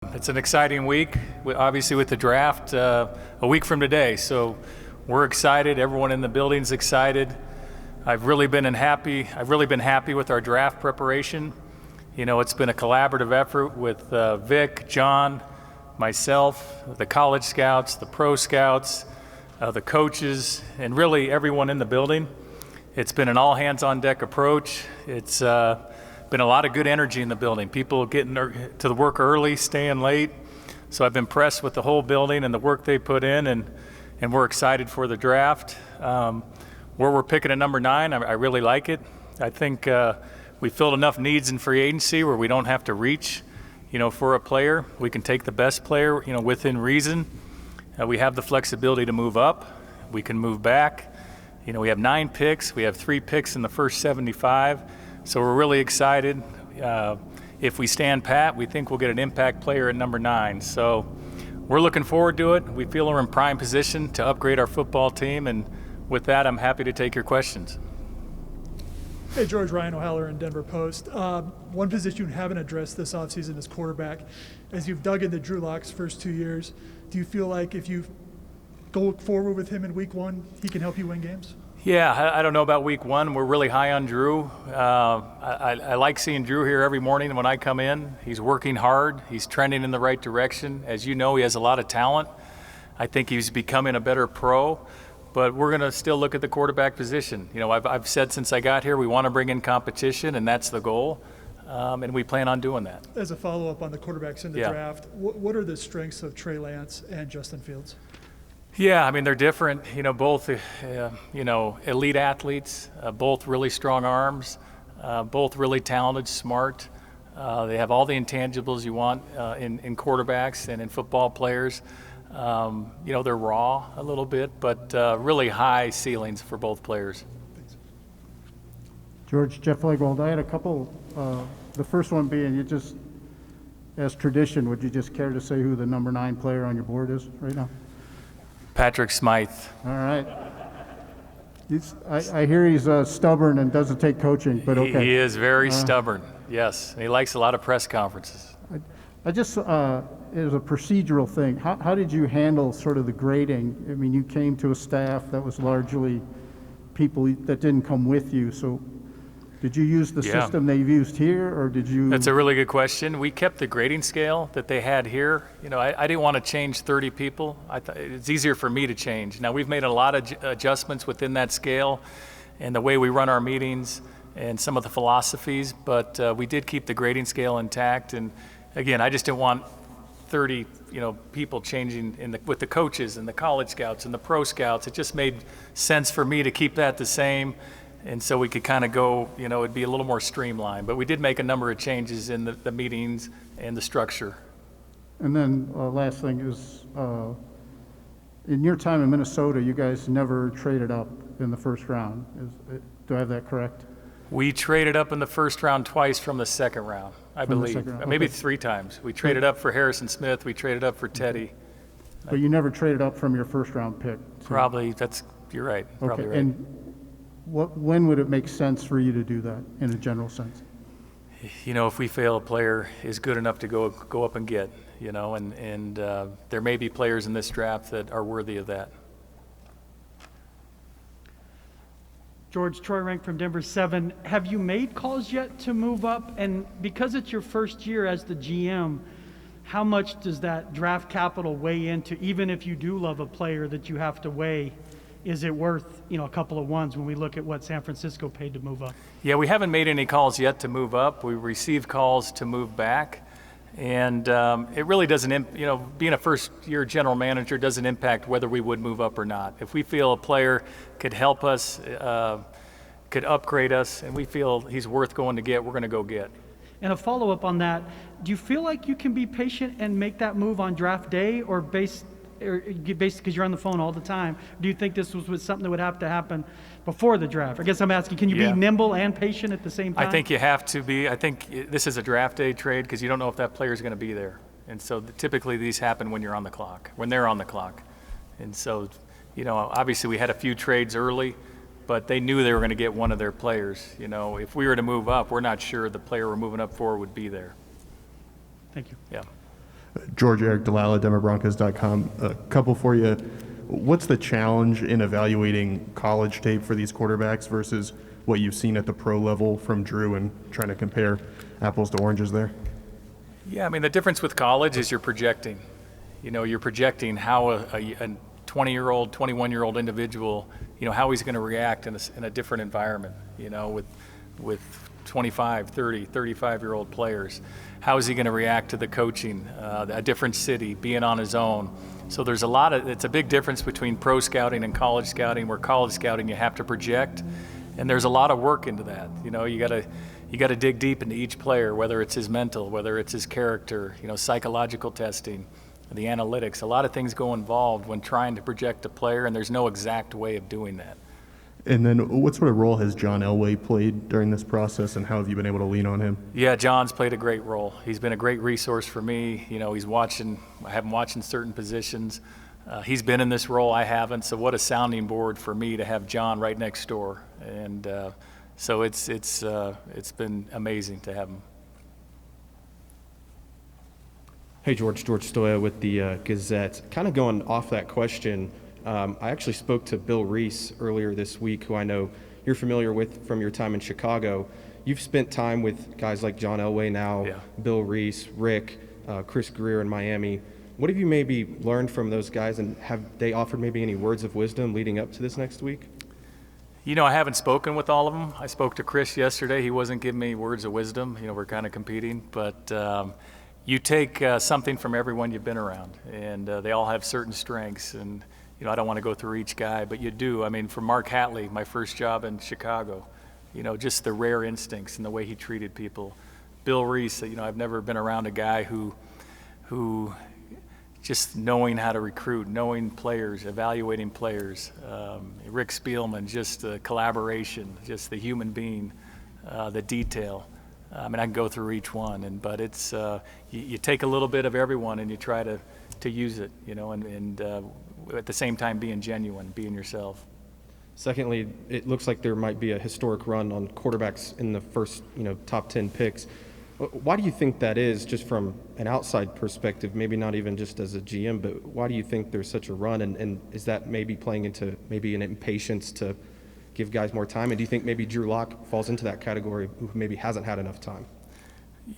It's an exciting week, obviously with the draft a week from today. So we're excited. Everyone in the building's excited. I've really been happy with our draft preparation. You know, it's been a collaborative effort with Vic, John, myself, the college scouts, the pro scouts, the coaches, and really everyone in the building. It's been an all-hands-on-deck approach. It's been a lot of good energy in the building. People getting to the work early, staying late. So I've been impressed with the whole building and the work they put in, and we're excited for the draft. Where we're picking at number 9, I really like it. I think we filled enough needs in free agency where we don't have to reach, for a player. We can take the best player, within reason. We have the flexibility to move up. We can move back. We have 9 picks. We have 3 picks in the first 75. So we're really excited. If we stand pat, we think we'll get an impact player at number 9. So we're looking forward to it. We feel we're in prime position to upgrade our football team. And with that, I'm happy to take your questions. Hey, George, Ryan O'Haller in Denver Post. One position you haven't addressed this offseason is quarterback. As you've dug into Drew Lock's first 2 years, do you feel like if you go forward with him in week 1, he can help you win games? Yeah, I don't know about week 1. We're really high on Drew. I like seeing Drew here every morning when I come in. He's working hard. He's trending in the right direction. As you know, he has a lot of talent. I think he's becoming a better pro. But we're going to still look at the quarterback position. I've said since I got here we want to bring in competition, and that's the goal. And we plan on doing that. As a follow-up on the quarterbacks in the draft, what are the strengths of Trey Lance and Justin Fields? Yeah, I mean, they're different. Both, elite athletes, both really strong arms, both really talented, smart. They have all the intangibles you want in quarterbacks and in football players. They're raw a little bit, but really high ceilings for both players. Thanks. George, Jeff Legwold, I had a couple. The first one being, as tradition, would you just care to say who the number 9 player on your board is right now? Patrick Smythe. All right. I hear he's stubborn and doesn't take coaching, but okay. He is very stubborn, yes. And he likes a lot of press conferences. It was a procedural thing. How did you handle sort of the grading? I mean, you came to a staff that was largely people that didn't come with you. So did you use the system they've used here, or did you? That's a really good question. We kept the grading scale that they had here. I didn't want to change 30 people. I thought it's easier for me to change. Now, we've made a lot of adjustments within that scale and the way we run our meetings and some of the philosophies, but we did keep the grading scale intact. And again, I just didn't want 30, people changing with the coaches and the college scouts and the pro scouts. It just made sense for me to keep that the same, and so we could kind of go, it'd be a little more streamlined. But we did make a number of changes in the meetings and the structure. And then last thing is, in your time in Minnesota, you guys never traded up in the first round. Do I have that correct? We traded up in the first round twice from the second round, I believe. Maybe 3 times. We traded up for Harrison Smith. We traded up for Teddy. But you never traded up from your first round pick. So. Probably, you're right. Probably right. And when would it make sense for you to do that in a general sense? If we feel a player is good enough to go up and get, and there may be players in this draft that are worthy of that. George, Troy Rank from Denver 7. Have you made calls yet to move up? And because it's your first year as the GM, how much does that draft capital weigh into, even if you do love a player that you have to weigh, is it worth, a couple of ones when we look at what San Francisco paid to move up? Yeah, we haven't made any calls yet to move up. We received calls to move back. And it really doesn't, being a first-year general manager doesn't impact whether we would move up or not. If we feel a player could help us, could upgrade us, and we feel he's worth going to get, we're going to go get. And a follow-up on that, do you feel like you can be patient and make that move on draft day, or based because you're on the phone all the time? Do you think this was something that would have to happen before the draft? I guess I'm asking, can you be nimble and patient at the same time? I think you have to be. I think this is a draft day trade because you don't know if that player is going to be there. And so typically these happen when you're on the clock, when they're on the clock. And so, obviously we had a few trades early, but they knew they were going to get one of their players. If we were to move up, we're not sure the player we're moving up for would be there. Thank you. Yeah. George Eric Delala, DenverBroncos.com. A couple for you. What's the challenge in evaluating college tape for these quarterbacks versus what you've seen at the pro level from Drew and trying to compare apples to oranges there? Yeah, I mean, the difference with college is you're projecting. You're projecting how a 20-year-old, 21-year-old individual, how he's going to react in a different environment, with 25, 30, 35-year-old players. How is he going to react to the coaching, a different city, being on his own? So there's it's a big difference between pro scouting and college scouting, where college scouting you have to project, and there's a lot of work into that. You got to dig deep into each player, whether it's his mental, whether it's his character, psychological testing, the analytics. A lot of things go involved when trying to project a player, and there's no exact way of doing that. And then what sort of role has John Elway played during this process, and how have you been able to lean on him? Yeah, John's played a great role. He's been a great resource for me. I have him watching certain positions. He's been in this role, I haven't, so what a sounding board for me to have John right next door. And so it's been amazing to have him. Hey, George Stoya with the Gazette. Kind of going off that question, I actually spoke to Bill Reese earlier this week, who I know you're familiar with from your time in Chicago. You've spent time with guys like John Elway now, Yeah. Bill Reese, Rick, Chris Greer in Miami. What have you maybe learned from those guys, and have they offered maybe any words of wisdom leading up to this next week? I haven't spoken with all of them. I spoke to Chris yesterday. He wasn't giving me words of wisdom. We're kind of competing, but you take something from everyone you've been around, and they all have certain strengths. And I don't want to go through each guy, but you do. I mean, for Mark Hatley, my first job in Chicago, just the rare instincts and the way he treated people. Bill Reese, I've never been around a guy who just knowing how to recruit, knowing players, evaluating players. Rick Spielman, just the collaboration, just the human being, the detail. I mean, I can go through each one, but it's you take a little bit of everyone and you try to use it, and at the same time being genuine, being yourself. Secondly, it looks like there might be a historic run on quarterbacks in the first, top 10 picks. Why do you think that is, just from an outside perspective, maybe not even just as a GM, but why do you think there's such a run? And is that maybe playing into maybe an impatience to give guys more time? And do you think maybe Drew Lock falls into that category, who maybe hasn't had enough time?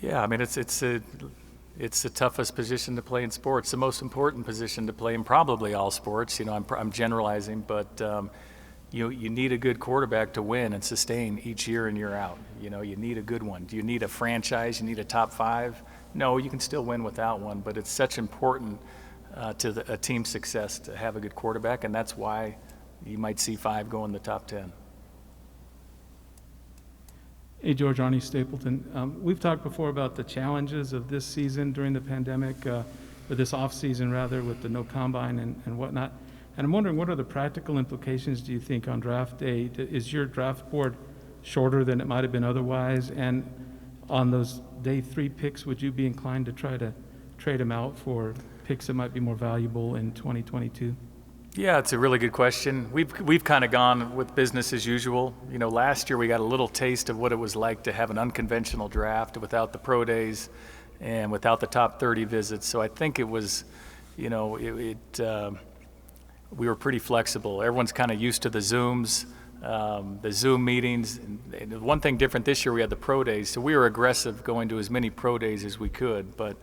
Yeah, I mean, it's the toughest position to play in sports, the most important position to play in probably all sports. I'm generalizing, but you need a good quarterback to win and sustain each year in, year out. You need a good one. Do you need a franchise? You need a top 5? No, you can still win without one, but it's such important to a team's success to have a good quarterback, and that's why you might see 5 go in the top 10. Hey, George, Arnie Stapleton. We've talked before about the challenges of this season during the pandemic, or this off season rather, with the no combine and whatnot. And I'm wondering, what are the practical implications, do you think, on draft day? Is your draft board shorter than it might have been otherwise? And on those day 3 picks, would you be inclined to try to trade them out for picks that might be more valuable in 2022? Yeah, it's a really good question. We've kind of gone with business as usual. Last year we got a little taste of what it was like to have an unconventional draft without the pro days and without the top 30 visits. So I think it was, we were pretty flexible. Everyone's kind of used to the Zooms, the Zoom meetings. And one thing different this year, we had the pro days. So we were aggressive going to as many pro days as we could. But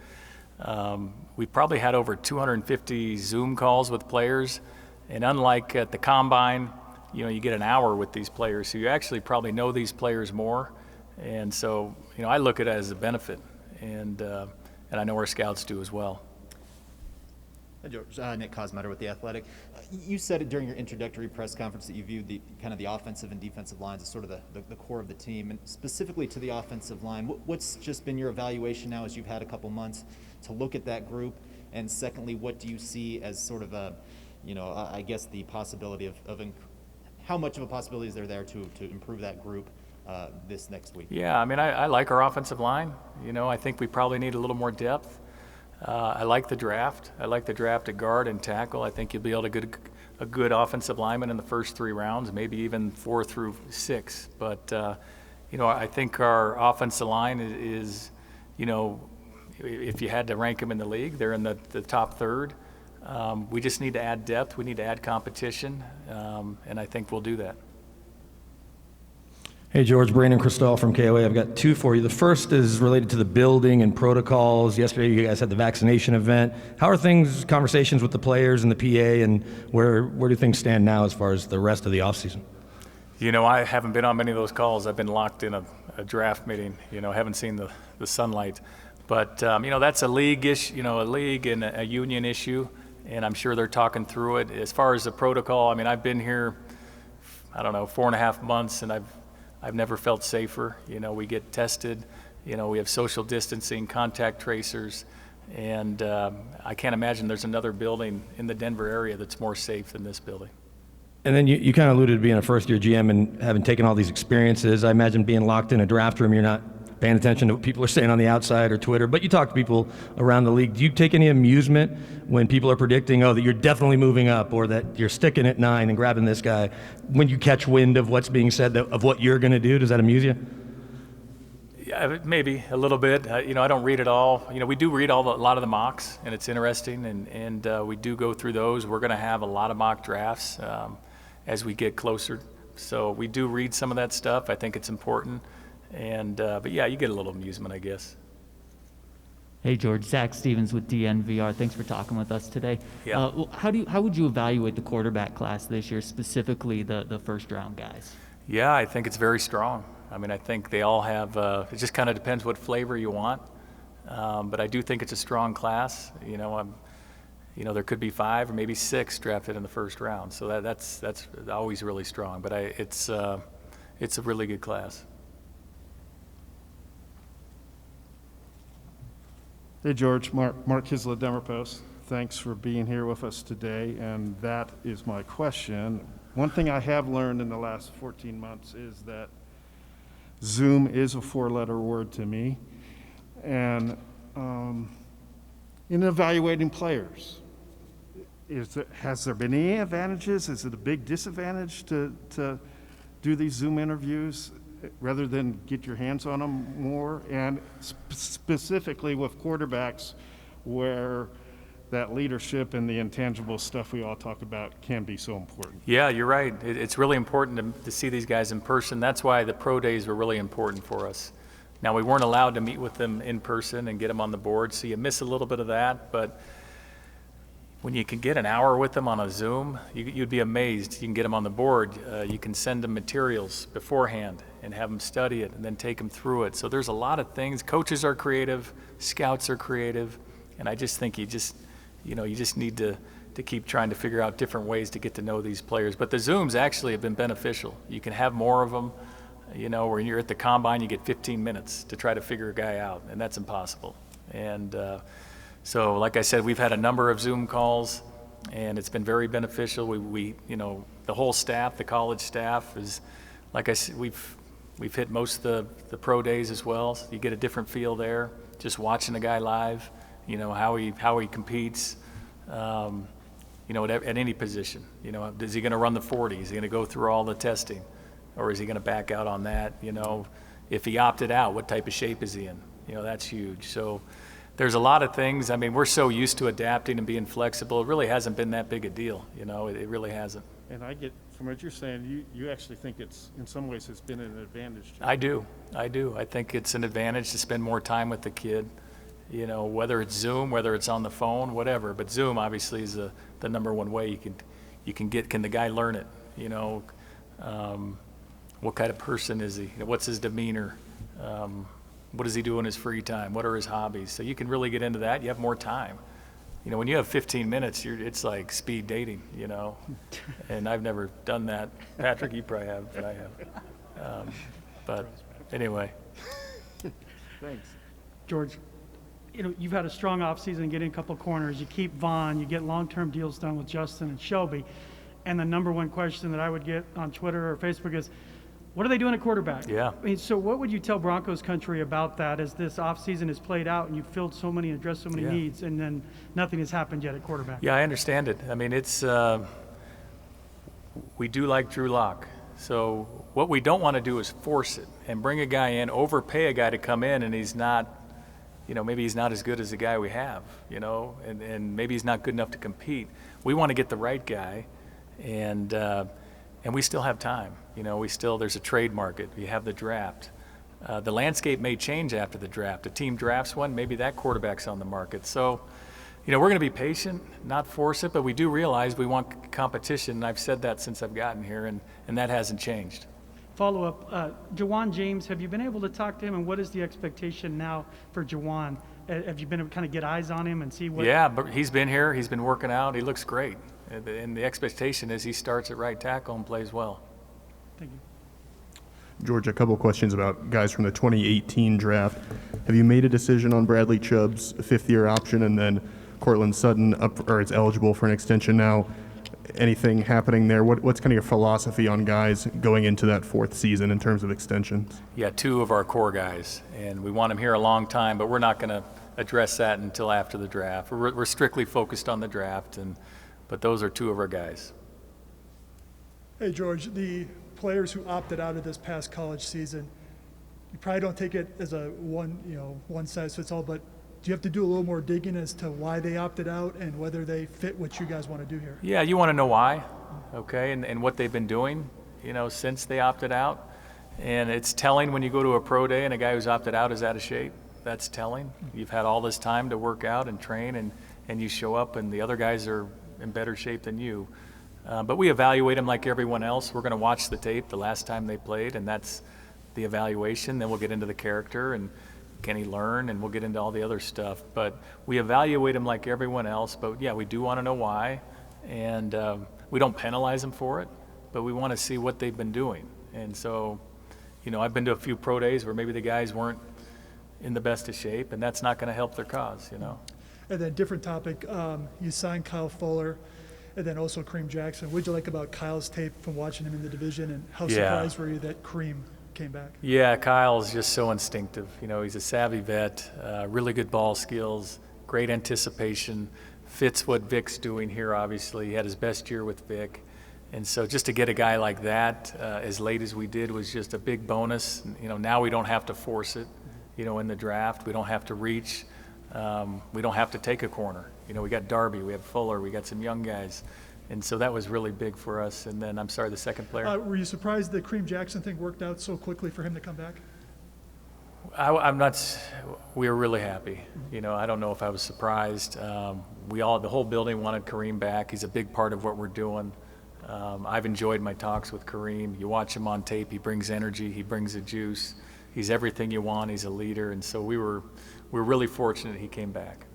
we probably had over 250 Zoom calls with players. And unlike at the combine, you get an hour with these players. So you actually probably know these players more. And so, I look at it as a benefit. And I know our scouts do as well. Hi, George. Nick Cosmetter with The Athletic. You said it during your introductory press conference that you viewed the kind of the offensive and defensive lines as sort of the core of the team. And specifically to the offensive line, what's just been your evaluation now as you've had a couple months to look at that group? And secondly, what do you see as sort of a, I guess the possibility of how much of a possibility is there to improve that group this next week? Yeah, I mean, I like our offensive line. I think we probably need a little more depth. I like the draft. I like the draft at guard and tackle. I think you'll be able to get a good offensive lineman in the first 3 rounds, maybe even 4 through 6. But, I think our offensive line is if you had to rank them in the league, they're in the top third. We just need to add depth. We need to add competition, and I think we'll do that. Hey, George, Brandon Christelle from KOA. I've got two for you. The first is related to the building and protocols. Yesterday, you guys had the vaccination event. How are things, conversations with the players and the PA, and where do things stand now as far as the rest of the offseason? You know, I haven't been on many of those calls. I've been locked in a draft meeting. You know, haven't seen the sunlight. But you know, that's a league issue. You know, a league and a union issue, and I'm sure they're talking through it. As far as the protocol, I mean, I've been here, I don't know, 4.5 months, and I've never felt safer. You know, we get tested. You know, we have social distancing, contact tracers, and I can't imagine there's another building in the Denver area that's more safe than this building. And then you kind of alluded to being a first-year GM and having taken all these experiences. I imagine being locked in a draft room, you're not paying attention to what people are saying on the outside or Twitter, but you talk to people around the league. Do you take any amusement when people are predicting, that you're definitely moving up or that you're sticking at 9 and grabbing this guy, when you catch wind of what's being said, of what you're going to do? Does that amuse you? Yeah, maybe a little bit. You know, I don't read it all. You know, we do read a lot of the mocks, and it's interesting, and we do go through those. We're going to have a lot of mock drafts as we get closer. So we do read some of that stuff. I think it's important. And but yeah, you get a little amusement, I guess. Hey George, Zach Stevens with DNVR. Thanks for talking with us today. Yeah. How would you evaluate the quarterback class this year, specifically the first round guys? Yeah, I think it's very strong. I mean, I think they all have. It just kind of depends what flavor you want. But I do think it's a strong class. You know, there could be 5 or maybe 6 drafted in the first round. So that's always really strong. But it's a really good class. Hey, George. Mark Kisla, Denver Post. Thanks for being here with us today, and that is my question. One thing I have learned in the last 14 months is that Zoom is a 4-letter word to me. And in evaluating players, has there been any advantages? Is it a big disadvantage to do these Zoom interviews rather than get your hands on them more? And specifically with quarterbacks, where that leadership and the intangible stuff we all talk about can be so important. Yeah, you're right. It's really important to see these guys in person. That's why the pro days were really important for us. Now, we weren't allowed to meet with them in person and get them on the board, so you miss a little bit of that. But when you can get an hour with them on a Zoom, you'd be amazed. You can get them on the board. You can send them materials beforehand and have them study it and then take them through it. So there's a lot of things. Coaches are creative, scouts are creative, and I just think you just need to keep trying to figure out different ways to get to know these players. But the Zooms actually have been beneficial. You can have more of them. You know, when you're at the combine, you get 15 minutes to try to figure a guy out, and that's impossible. And so, like I said, we've had a number of Zoom calls, and it's been very beneficial. We the whole staff, the college staff, is, like I said, we've hit most of the pro days as well. So you get a different feel there, just watching a guy live. You know how he competes. You know, at any position. You know, is he going to run the 40? Is he going to go through all the testing? Or is he going to back out on that? You know, if he opted out, what type of shape is he in? You know, that's huge. So there's a lot of things. I mean, we're so used to adapting and being flexible. It really hasn't been that big a deal. You know, it really hasn't. And I get, from what you're saying, you actually think it's, in some ways, it's been an advantage to you. I do. I think it's an advantage to spend more time with the kid. You know, whether it's Zoom, whether it's on the phone, whatever. But Zoom obviously is the number one way can the guy learn it? You know, what kind of person is he? You know, what's his demeanor? What does he do in his free time? What are his hobbies? So you can really get into that. You have more time. You know, when you have 15 minutes, it's like speed dating, you know. And I've never done that. Patrick, you probably have, but I have. But anyway. Thanks. George, you know, you've had a strong offseason, getting a couple corners. You keep Vaughn, you get long-term deals done with Justin and Shelby. And the number one question that I would get on Twitter or Facebook is, what are they doing at quarterback? Yeah. I mean, so what would you tell Broncos country about that as this offseason has played out and you've filled so many and addressed so many needs, and then nothing has happened yet at quarterback? Yeah, I understand it. I mean, it's we do like Drew Lock. So what we don't want to do is force it and bring a guy in, overpay a guy to come in, and he's not maybe he's not as good as the guy we have, and maybe he's not good enough to compete. We want to get the right guy, and we still have time. There's a trade market. We have the draft. The landscape may change after the draft. A team drafts one, maybe that quarterback's on the market. So, we're going to be patient, not force it, but we do realize we want competition, and I've said that since I've gotten here, and that hasn't changed. Follow-up, Jawan James, have you been able to talk to him, and what is the expectation now for Jawan? Have you been able to kind of get eyes on him and see what? Yeah, but he's been here. He's been working out. He looks great. And the expectation is he starts at right tackle and plays well. Thank you. George, a couple of questions about guys from the 2018 draft. Have you made a decision on Bradley Chubb's fifth-year option, and then Cortland Sutton is eligible for an extension now? Anything happening there? What's kind of your philosophy on guys going into that fourth season in terms of extensions? Yeah, two of our core guys, and we want them here a long time, but we're not going to address that until after the draft. We're strictly focused on the draft, but those are two of our guys. Hey, George, the players who opted out of this past college season, you probably don't take it as a one size fits all, but do you have to do a little more digging as to why they opted out and whether they fit what you guys want to do here? Yeah, you want to know why, okay, and what they've been doing, since they opted out. And it's telling when you go to a pro day and a guy who's opted out is out of shape. That's telling. You've had all this time to work out and train, and you show up and the other guys are in better shape than you. But we evaluate them like everyone else. We're going to watch the tape the last time they played, and that's the evaluation. Then we'll get into the character and can he learn, and we'll get into all the other stuff. But we evaluate them like everyone else. But yeah, we do want to know why, and we don't penalize them for it, but we want to see what they've been doing. And so, I've been to a few pro days where maybe the guys weren't in the best of shape, and that's not going to help their cause, And then different topic, you signed Kyle Fuller and then also Kareem Jackson. What'd you like about Kyle's tape from watching him in the division, and how surprised were you that Kareem came back? Yeah, Kyle's just so instinctive. He's a savvy vet, really good ball skills, great anticipation, fits what Vic's doing here, obviously. He had his best year with Vic. And so just to get a guy like that as late as we did was just a big bonus. Now we don't have to force it, in the draft. We don't have to reach. We don't have to take a corner. We got Darby, we have Fuller, we got some young guys. And so that was really big for us. And then, I'm sorry, the second player? Were you surprised the Kareem Jackson thing worked out so quickly for him to come back? I'm not. We were really happy. I don't know if I was surprised. The whole building wanted Kareem back. He's a big part of what we're doing. I've enjoyed my talks with Kareem. You watch him on tape, he brings energy, he brings the juice. He's everything you want, he's a leader. And so we're really fortunate he came back.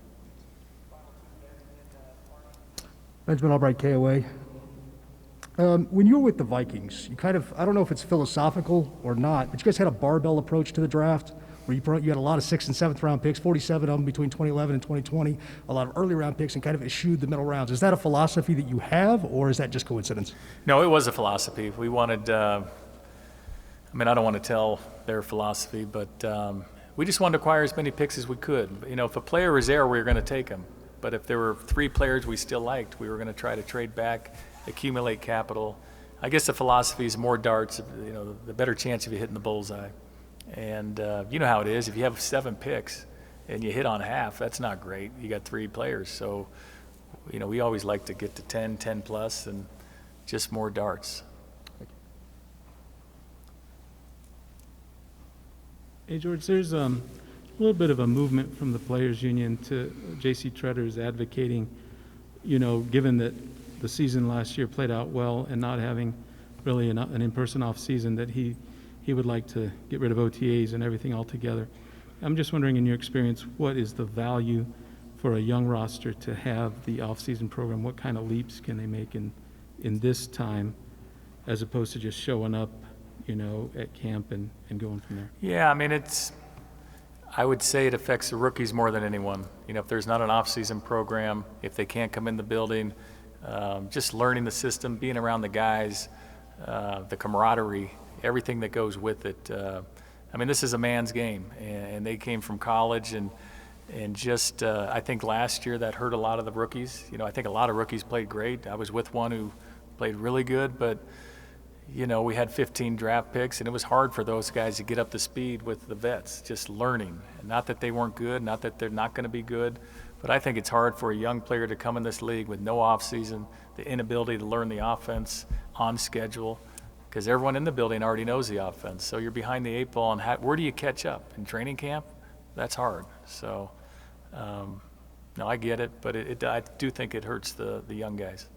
Benjamin Albright, KOA. When you were with the Vikings, you kind of, I don't know if it's philosophical or not, but you guys had a barbell approach to the draft where you had a lot of 6th and 7th round picks, 47 of them between 2011 and 2020, a lot of early round picks, and kind of eschewed the middle rounds. Is that a philosophy that you have, or is that just coincidence? No, it was a philosophy. We wanted, I don't want to tell their philosophy, but we just wanted to acquire as many picks as we could. If a player was there, we were going to take him. But if there were 3 players we still liked, we were going to try to trade back, accumulate capital. I guess the philosophy is more darts, the better chance of you hitting the bullseye. And you know how it is. If you have 7 picks and you hit on half, that's not great. You got 3 players. So, we always like to get to 10 plus, and just more darts. Hey, George, there's a little bit of a movement from the Players Union to J.C. Tretter's advocating, given that the season last year played out well and not having really an in-person off-season, that he would like to get rid of OTAs and everything altogether. I'm just wondering, in your experience, what is the value for a young roster to have the off-season program? What kind of leaps can they make in this time, as opposed to just showing up, at camp and going from there? Yeah, I would say it affects the rookies more than anyone. If there's not an off-season program, if they can't come in the building, just learning the system, being around the guys, the camaraderie, everything that goes with it. This is a man's game, and they came from college, and just I think last year that hurt a lot of the rookies. I think a lot of rookies played great. I was with one who played really good, but you know, we had 15 draft picks, and it was hard for those guys to get up to speed with the vets, just learning. And not that they weren't good, not that they're not going to be good, but I think it's hard for a young player to come in this league with no offseason, the inability to learn the offense on schedule, because everyone in the building already knows the offense. So you're behind the 8 ball, and where do you catch up? In training camp? That's hard. So, no, I get it, but I do think it hurts the young guys.